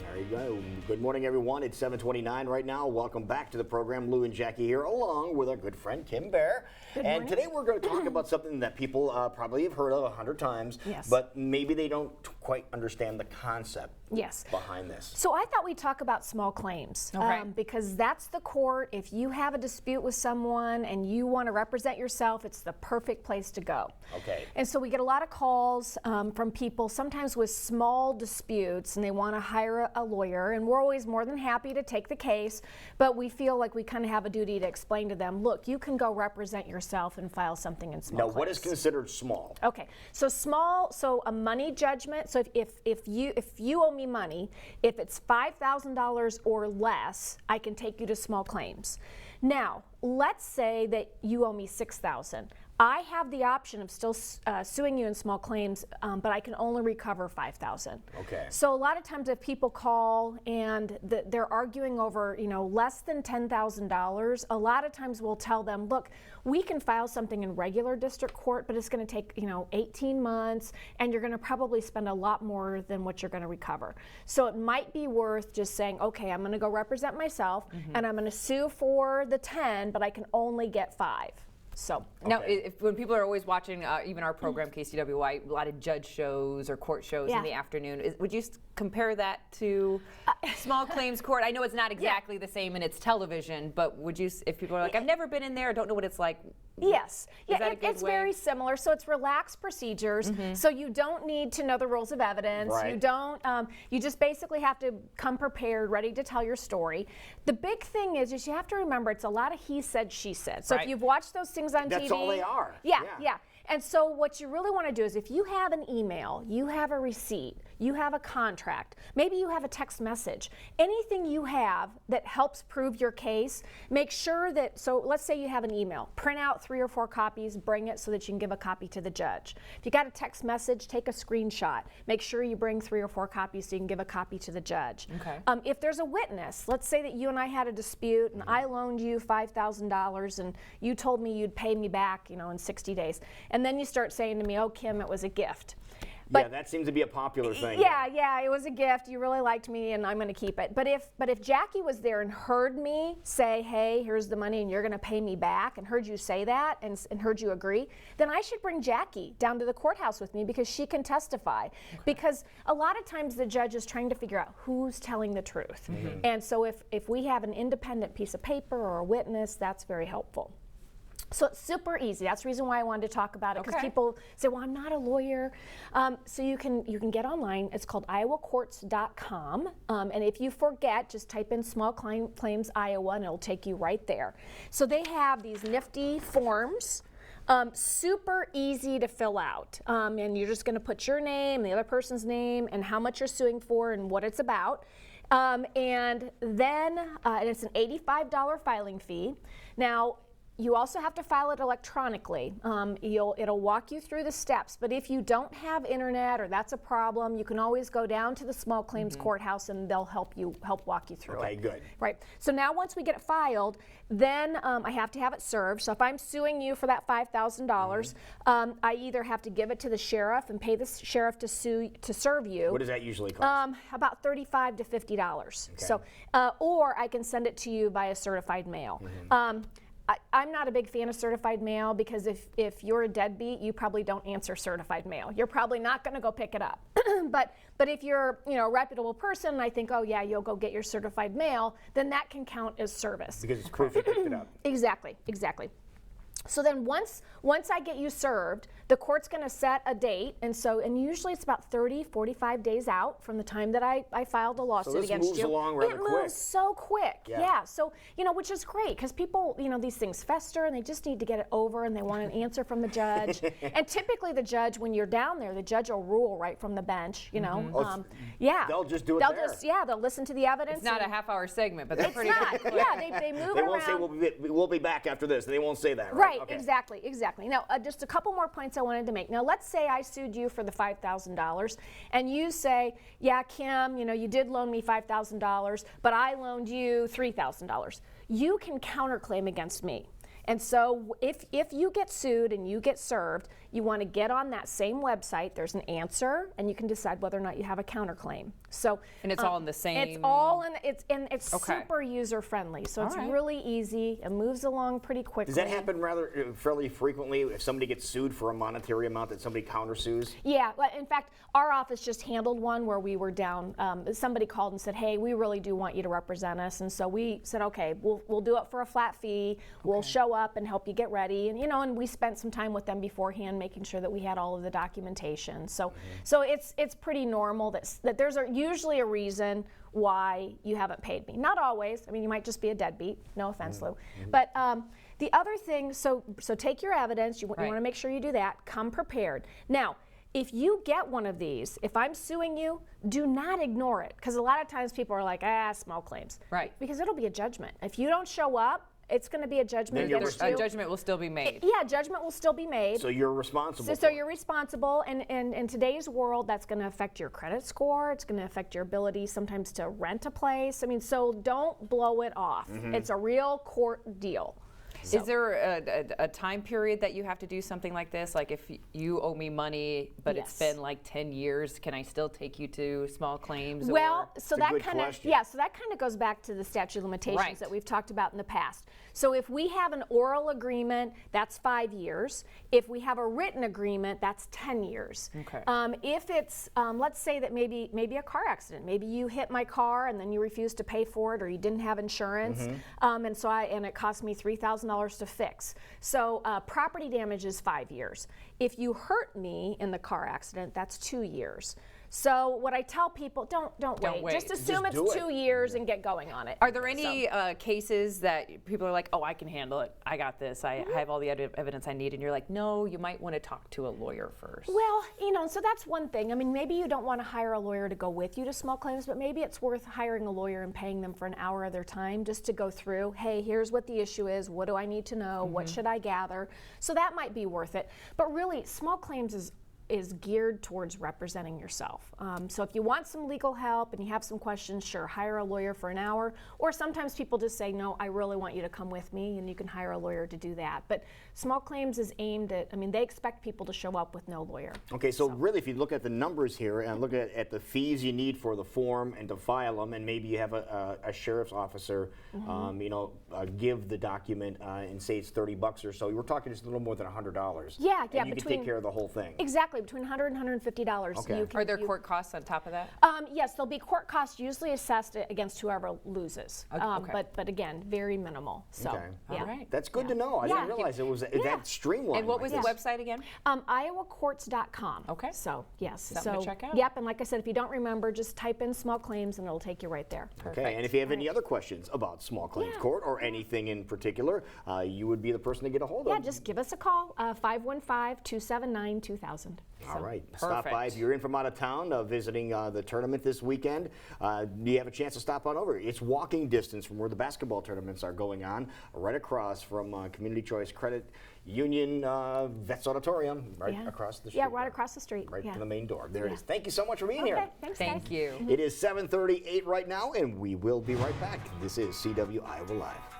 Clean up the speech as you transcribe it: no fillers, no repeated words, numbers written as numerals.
There you go. Good morning, everyone. It's 7:29 right now. Welcome back to the program. Lou and Jackie here, along with our good friend Kim Baer. Good and morning. Today we're going to talk about something that people probably have heard of 100 times, Yes. but maybe they don't quite understand the concept Yes. behind this. So I thought we'd talk about small claims because that's the court. If you have a dispute with someone and you want to represent yourself, it's the perfect place to go. Okay. And so we get a lot of calls from people, sometimes with small disputes, and they want to hire a lawyer, and we're always more than happy to take the case, but we feel like we kind of have a duty to explain to them, look, you can go represent yourself and file something in small Now, claims. what is considered small? Okay, so small, so a money judgment. So if you owe me money, if it's $5,000 or less, I can take you to small claims. Now, let's say that you owe me $6,000. I have the option of still suing you in small claims, but I can only recover $5,000. Okay. So a lot of times if people call and they're arguing over, less than $10,000, a lot of times we'll tell them, look, we can file something in regular district court, but it's going to take, 18 months, and you're going to probably spend a lot more than what you're going to recover. So it might be worth just saying, okay, I'm going to go represent myself, and I'm going to sue for the 10, but I can only get 5. So now, when people are always watching, even our program KCWY, a lot of judge shows or court shows in the afternoon. Would you compare that to small claims court? I know it's not exactly the same and it's television, but would you, if people are like, I've never been in there, don't know what it's like? Yes, it's very similar. So it's relaxed procedures. So you don't need to know the rules of evidence. Right. You don't. You just basically have to come prepared, ready to tell your story. The big thing is you have to remember it's a lot of he said, she said. So if you've watched those things on TV, that's all they are. Yeah. And so what you really want to do is if you have an email, you have a receipt, you have a contract, maybe you have a text message, anything you have that helps prove your case, make sure that, so let's say you have an email, print out 3 or 4 copies, bring it so that you can give a copy to the judge. If you got a text message, take a screenshot. Make sure you bring 3 or 4 copies so you can give a copy to the judge. Okay. If there's a witness, let's say that you and I had a dispute and I loaned you $5,000 and you told me you'd pay me back, in 60 days. And then you start saying to me, oh, Kim, it was a gift. But, yeah, that seems to be a popular thing. Yeah, it was a gift. You really liked me, and I'm going to keep it. But if Jackie was there and heard me say, hey, here's the money, and you're going to pay me back, and heard you say that, and heard you agree, then I should bring Jackie down to the courthouse with me because she can testify. Okay. Because a lot of times the judge is trying to figure out who's telling the truth. And so if we have an independent piece of paper or a witness, that's very helpful. So it's super easy. That's the reason why I wanted to talk about it, because people say, well, I'm not a lawyer. So you can get online. It's called iowacourts.com. And if you forget, just type in small claims Iowa and it'll take you right there. So they have these nifty forms. Super easy to fill out. And you're just going to put your name, the other person's name, and how much you're suing for and what it's about. And then and it's an $85 filing fee. Now, you also have to file it electronically. It'll walk you through the steps, but if you don't have internet or that's a problem, you can always go down to the small claims courthouse and they'll help walk you through it. Okay, good. Right. So now once we get it filed, then I have to have it served. So if I'm suing you for that $5,000, I either have to give it to the sheriff and pay the sheriff to serve you. What does that usually cost? About $35 to $50. Okay. So, or I can send it to you via certified mail. I'm not a big fan of certified mail because if you're a deadbeat, you probably don't answer certified mail. You're probably not going to go pick it up. but if you're a reputable person, and I think, oh yeah, you'll go get your certified mail, then that can count as service. Because it's proof you picked it up. Exactly. So then once I get you served, the court's going to set a date, and usually it's about 30, 45 days out from the time that I filed a lawsuit against you. So this moves along rather quick. It moves so quick, yeah. So, which is great because people, these things fester and they just need to get it over and they want an answer from the judge. And typically the judge, when you're down there, the judge will rule right from the bench, They'll just do it there. They'll listen to the evidence. It's not a half-hour segment, but they're pretty quick. Yeah, they move They around. won't say we'll be back after this. They won't say that, right? Right, okay. Exactly. Now, just a couple more points I wanted to make. Now, let's say I sued you for the $5,000, and you say, yeah, Kim, you did loan me $5,000, but I loaned you $3,000. You can counterclaim against me. And so if you get sued and you get served, you want to get on that same website. There's an answer, and you can decide whether or not you have a counterclaim. So And it's all in the same. It's all in. It's Okay. super user friendly. So it's right. really easy. It moves along pretty quickly. Does that happen rather fairly frequently if somebody gets sued for a monetary amount that somebody countersues? Yeah, well, in fact, our office just handled one where we were down. Somebody called and said, "Hey, we really do want you to represent us," and so we said, "Okay, we'll do it for a flat fee. We'll show up and help you get ready." And and we spent some time with them beforehand, making sure that we had all of the documentation. So it's pretty normal that there's usually a reason why you haven't paid me. Not always. I mean, you might just be a deadbeat. No offense, Lou. But the other thing, so take your evidence. You want to make sure you do that. Come prepared. Now, if you get one of these, if I'm suing you, do not ignore it. Because a lot of times people are like, small claims. Right. Because it'll be a judgment. If you don't show up, it's going to be a judgment against you. A judgment will still be made. Yeah, judgment will still be made. So you're responsible. So you're responsible, and in today's world, that's going to affect your credit score. It's going to affect your ability sometimes to rent a place. I mean, so don't blow it off. It's a real court deal. Is there a time period that you have to do something like this? Like if you owe me money, but it's been like 10 years, can I still take you to small claims? Well, or? so that kind of goes back to the statute of limitations that we've talked about in the past. So if we have an oral agreement, that's 5 years. If we have a written agreement, that's 10 years. Okay. If it's, let's say that maybe a car accident, maybe you hit my car and then you refused to pay for it, or you didn't have insurance, and it cost me $3,000 to fix. So property damage is 5 years. If you hurt me in the car accident, that's 2 years. So what I tell people, don't wait. Just assume it's 2 years and get going on it. Are there any cases that people are like, oh, I can handle it. I got this. I have all the evidence I need. And you're like, no, you might want to talk to a lawyer first. Well, so that's one thing. I mean, maybe you don't want to hire a lawyer to go with you to small claims, but maybe it's worth hiring a lawyer and paying them for an hour of their time just to go through, hey, here's what the issue is. What do I need to know? What should I gather? So that might be worth it. But really, small claims is geared towards representing yourself. So if you want some legal help and you have some questions, sure, hire a lawyer for an hour. Or sometimes people just say, no, I really want you to come with me, and you can hire a lawyer to do that. But small claims is aimed at, they expect people to show up with no lawyer. Okay, so really if you look at the numbers here and look at the fees you need for the form and to file them, and maybe you have a sheriff's officer, give the document and say it's $30 or so, we're talking just a little more than $100. Yeah, and you can take care of the whole thing. Exactly. Between $100 and $150. Okay. Are there court costs on top of that? Yes, there'll be court costs usually assessed against whoever loses. Okay. But again, very minimal. So, Okay. yeah. All right. That's good to know. I didn't realize it was that streamlined. And what was the like this. website again? IowaCourts.com. Okay. So, yes. Something to check out. Yep, and like I said, if you don't remember, just type in small claims and it'll take you right there. Okay, and if you have any other questions about small claims court or anything in particular, you would be the person to get a hold of. Yeah, just give us a call, 515-279-2000. All right. Stop by if you're in from out of town visiting the tournament this weekend. You have a chance to stop on over. It's walking distance from where the basketball tournaments are going on, right across from Community Choice Credit Union Vets Auditorium, across the street. Yeah, right across the street. Right to the main door. There it is. Thank you so much for being here. Thanks, Thank guys. you. It is 7:38 right now, and we will be right back. This is CW Iowa Live.